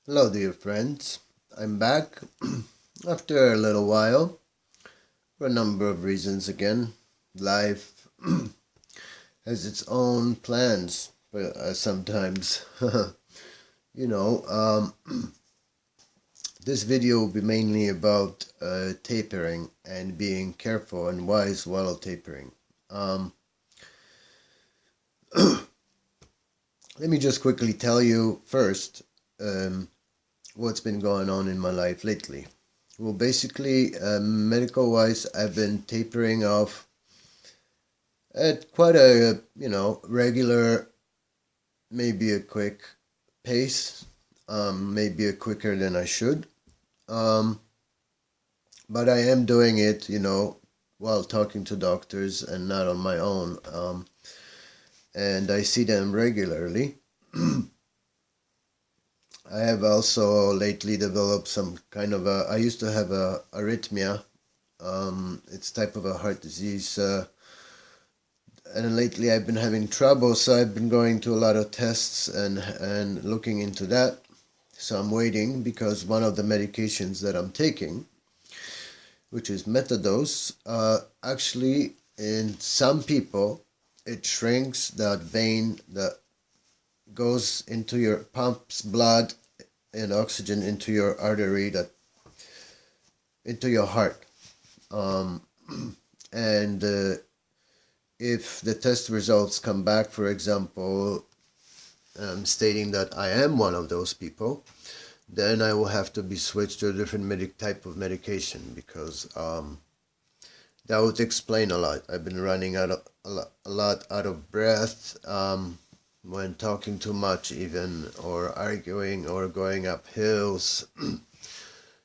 Hello, dear friends. I'm back after a little while for a number of reasons again. Life has its own plans, but sometimes. you know, this video will be mainly about tapering and being careful and wise while tapering. Um, Let me just quickly tell you first what's been going on in my life lately. Well, basically, medical-wise, I've been tapering off at quite a, regular, maybe a quick pace, maybe a quicker than I should. Um, but I am doing it, while talking to doctors and not on my own. And I see them regularly. I have also lately developed some kind of I used to have a arrhythmia. It's type of a heart disease. And lately I've been having trouble, so I've been going to a lot of tests and looking into that. So I'm waiting because one of the medications that I'm taking, which is methadose, actually in some people it shrinks that vein that goes into your pumps blood and oxygen into your artery that into your heart. Um, and if the test results come back, for example, stating that I am one of those people, then I will have to be switched to a different type of medication because that would explain a lot. I've been running a lot out of breath when talking too much, even, or arguing or going up hills.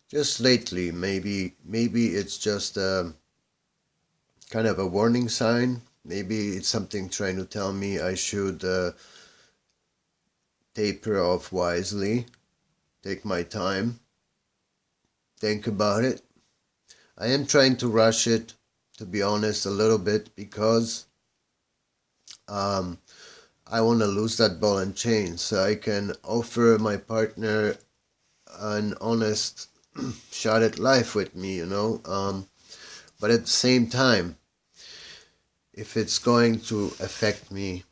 Just lately, maybe it's just kind of a warning sign. Maybe it's something trying to tell me I should taper off wisely, take my time, think about it. I am trying to rush it, to be honest, a little bit because I want to lose that ball and chain so I can offer my partner an honest shot at life with me, but at the same time, if it's going to affect me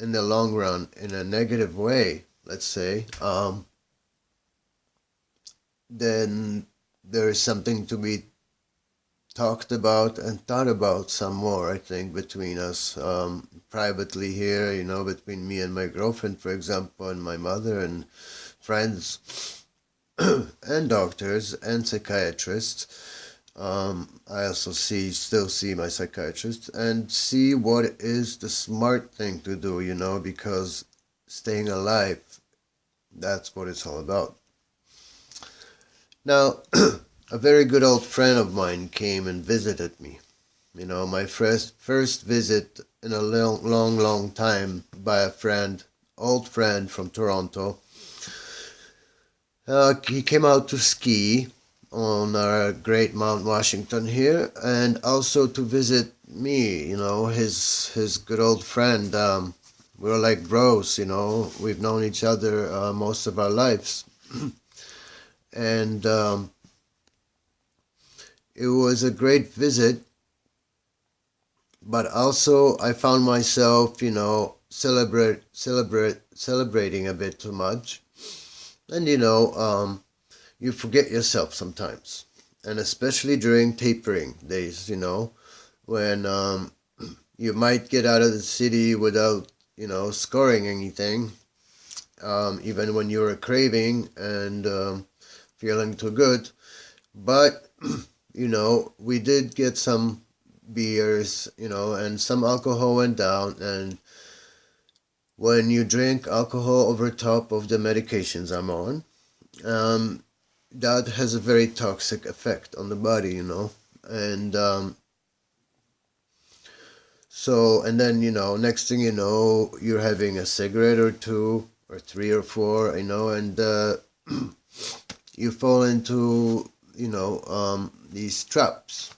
in the long run in a negative way, let's say, then there is something to be talked about and thought about some more, I think, between us, privately here, between me and my girlfriend, for example, and my mother and friends and doctors and psychiatrists. I also still see my psychiatrist and see what is the smart thing to do, because staying alive, that's what it's all about. Now, a very good old friend of mine came and visited me. My first visit in a long time by a old friend from Toronto. He came out to ski on our great Mount Washington here, and also to visit me. His good old friend. We're like bros. We've known each other most of our lives, and it was a great visit. But also, I found myself, celebrating a bit too much, and you forget yourself sometimes, and especially during tapering days, when you might get out of the city without, scoring anything, even when you're craving and feeling too good. But, we did get some beers, and some alcohol went down, and when you drink alcohol over top of the medications I'm on, that has a very toxic effect on the body, and and then, next thing you know, you're having a cigarette or two or three or four, and you fall into, these traps,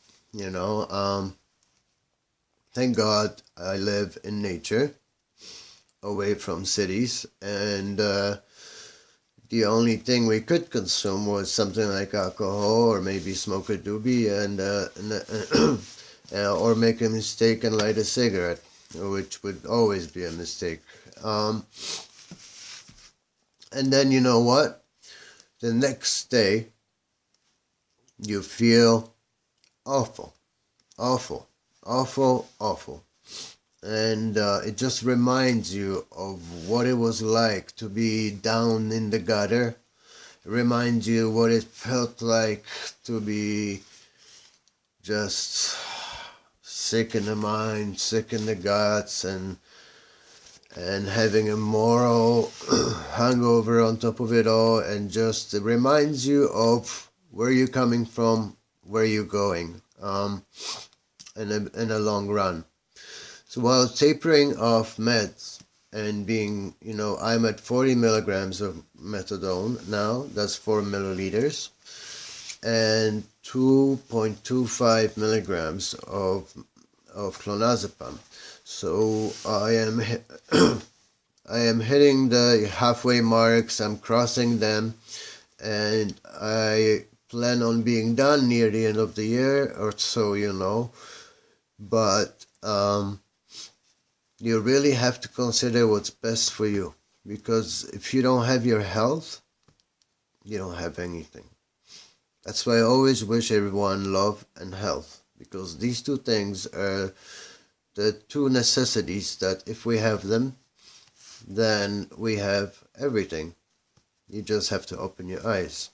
thank God I live in nature, away from cities, and the only thing we could consume was something like alcohol or maybe smoke a doobie or make a mistake and light a cigarette, which would always be a mistake. And then you know what? The next day, you feel awful, awful, awful, awful. And it just reminds you of what it was like to be down in the gutter. It reminds you what it felt like to be just sick in the mind, sick in the guts, and having a moral hangover on top of it all. And just it reminds you of where you're coming from, where you're going in a long run. So while tapering off meds and being, I'm at 40 milligrams of methadone now, that's 4 milliliters, and 2.25 milligrams of clonazepam. So I am hitting the halfway marks, I'm crossing them, and I plan on being done near the end of the year or so, but you really have to consider what's best for you, because if you don't have your health, you don't have anything. That's why I always wish everyone love and health, because these two things are the two necessities that if we have them, then we have everything. You just have to open your eyes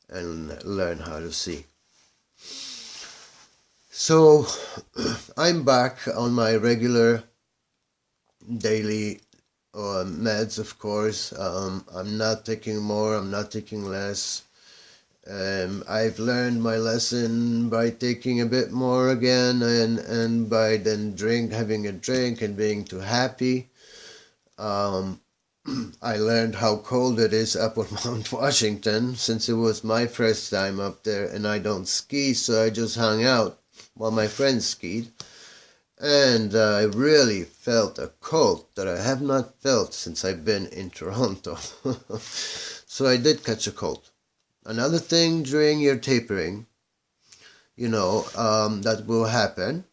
and learn how to see. So I'm back on my regular daily meds, of course. I'm not taking more, I'm not taking less. I've learned my lesson by taking a bit more again, and by then having a drink and being too happy. I learned how cold it is up on Mount Washington, since it was my first time up there, and I don't ski, so I just hung out while my friends skied. And I really felt a cold that I have not felt since I've been in Toronto. So I did catch a cold. Another thing during your tapering, that will happen,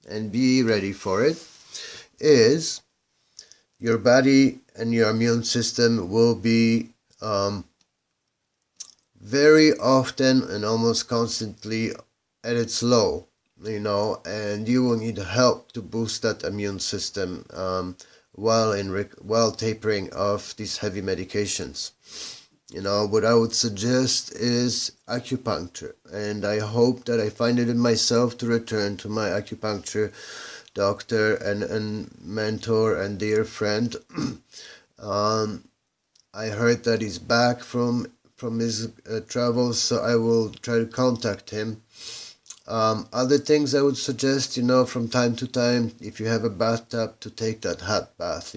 and be ready for it, is your body and your immune system will be very often and almost constantly at its low, and you will need help to boost that immune system while tapering off these heavy medications. What I would suggest is acupuncture, and I hope that I find it in myself to return to my acupuncture doctor and mentor and dear friend. I heard that he's back from his travels, so I will try to contact him. Other things I would suggest, from time to time, if you have a bathtub, to take that hot bath,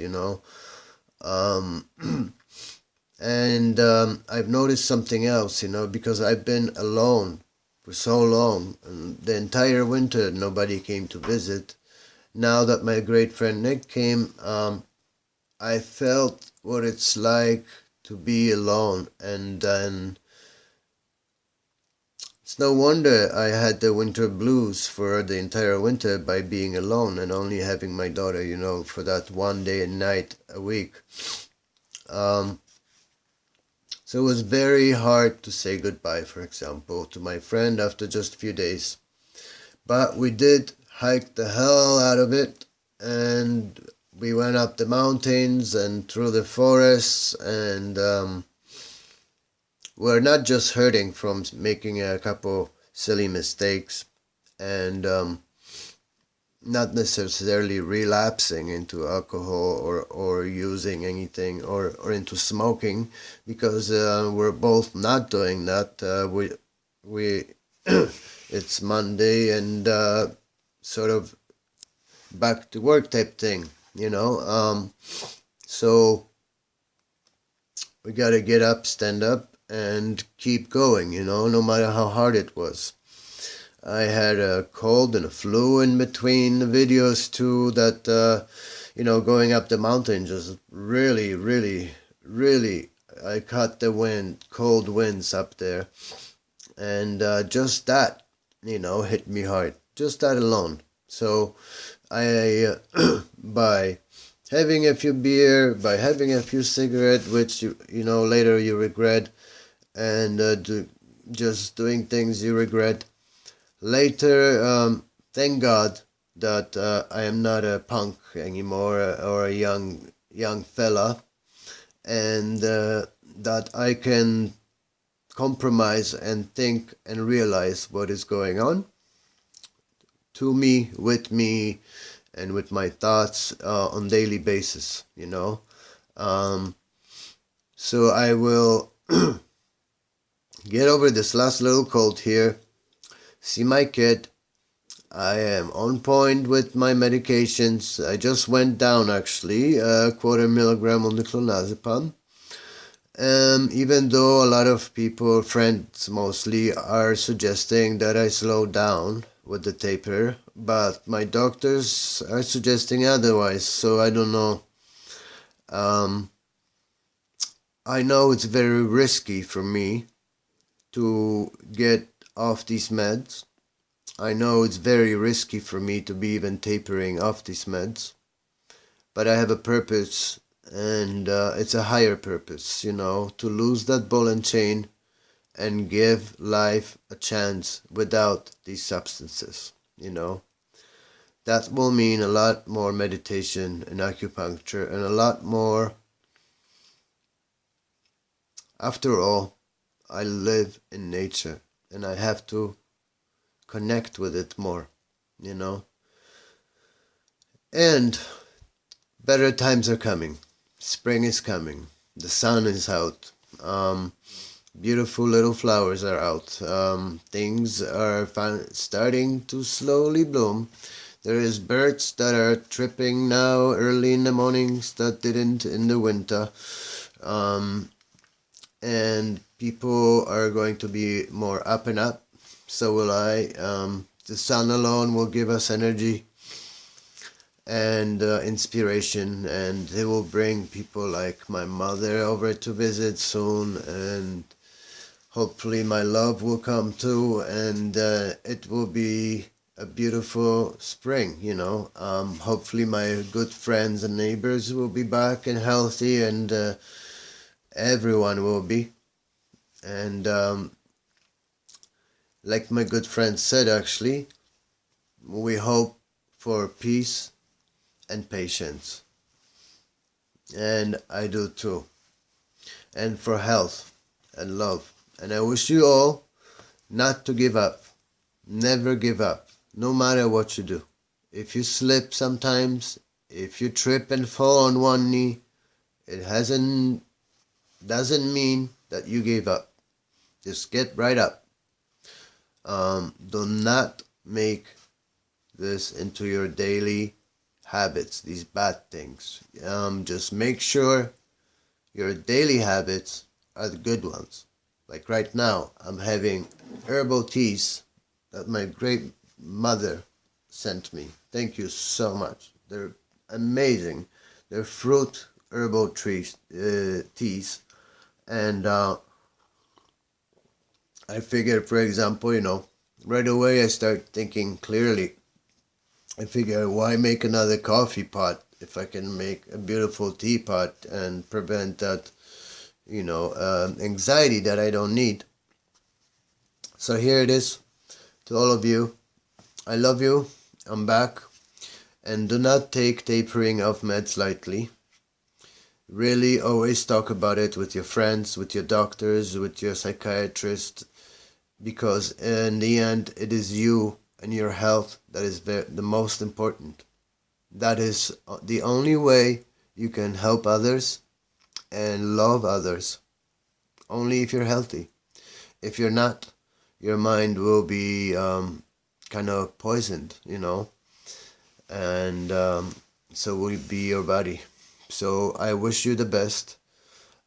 And I've noticed something else, because I've been alone for so long, and the entire winter nobody came to visit. Now that my great friend Nick came, I felt what it's like to be alone, and then it's no wonder I had the winter blues for the entire winter by being alone and only having my daughter, for that one day and night a week. So it was very hard to say goodbye, for example, to my friend after just a few days. But we did hike the hell out of it, and we went up the mountains and through the forests, and we're not just hurting from making a couple silly mistakes and not necessarily relapsing into alcohol or using anything or into smoking, because we're both not doing that. We it's Monday and sort of back to work type thing, so we gotta get up, stand up, and keep going, no matter how hard it was. I had a cold and a flu in between the videos too, that, going up the mountain just really, really, really I caught the cold winds up there, and just that, hit me hard. Just that alone. So I, by having a few beer, by having a few cigarette, which later you regret, and just doing things you regret later. Thank God that I am not a punk anymore, or a young fella, and that I can compromise and think and realize what is going on to me, with me, and with my thoughts on daily basis. So I will get over this last little cold here, see my kid. I am on point with my medications. I just went down actually a quarter milligram on the clonazepam. Even though a lot of people, friends mostly, are suggesting that I slow down with the taper, but my doctors are suggesting otherwise, so I don't know. I know it's very risky for me to get off these meds. I know it's very risky for me to be even tapering off these meds, but I have a purpose, and it's a higher purpose, to lose that ball and chain and give life a chance without these substances. That will mean a lot more meditation and acupuncture, and a lot more. After all, I live in nature, and I have to connect with it more, And better times are coming. Spring is coming. The sun is out. Beautiful little flowers are out. Things are starting to slowly bloom. There is birds that are tripping now early in the mornings that didn't in the winter. And people are going to be more up and up. So will I. The sun alone will give us energy and inspiration, and it will bring people like my mother over to visit soon, and hopefully my love will come too, and it will be a beautiful spring. Hopefully my good friends and neighbors will be back and healthy, and everyone will be. And like my good friend said, actually, we hope for peace and patience. And I do too. And for health and love. And I wish you all not to give up. Never give up, no matter what you do. If you slip sometimes, if you trip and fall on one knee, it doesn't mean that you gave up. Just get right up. Do not make this into your daily habits, these bad things. Just make sure your daily habits are the good ones. Like right now, I'm having herbal teas that my great mother sent me. Thank you so much. They're amazing. They're fruit herbal teas. And I figured, for example, right away I start thinking clearly. I figure, why make another coffee pot if I can make a beautiful teapot and prevent that, anxiety that I don't need. So here it is to all of you. I love you. I'm back. And do not take tapering of meds lightly. Really always talk about it with your friends, with your doctors, with your psychiatrist, because in the end it is you and your health that is the most important. That is the only way you can help others and love others. Only if you're healthy. If you're not, your mind will be kind of poisoned, and so will be your body. So I wish you the best.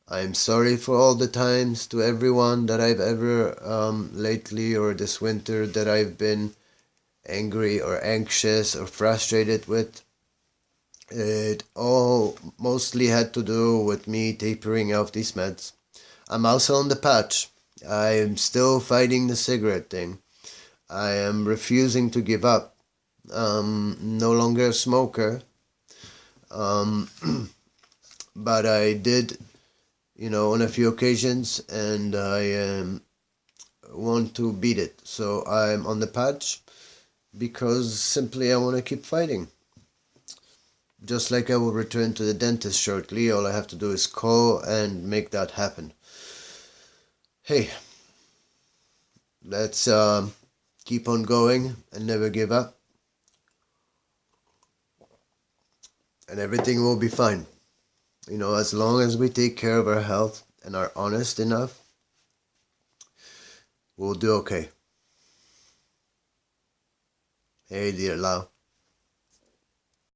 I'm sorry for all the times to everyone that I've ever lately or this winter that I've been angry or anxious or frustrated with. It all mostly had to do with me tapering off these meds. I'm also on the patch. I am still fighting the cigarette thing. I am refusing to give up. No longer a smoker. Um, but I did, on a few occasions, and I want to beat it. So I'm on the patch because simply I want to keep fighting. Just like I will return to the dentist shortly, all I have to do is call and make that happen. Hey, let's keep on going and never give up, and everything will be fine. As long as we take care of our health and are honest enough, we'll do okay. Hey, dear Lau.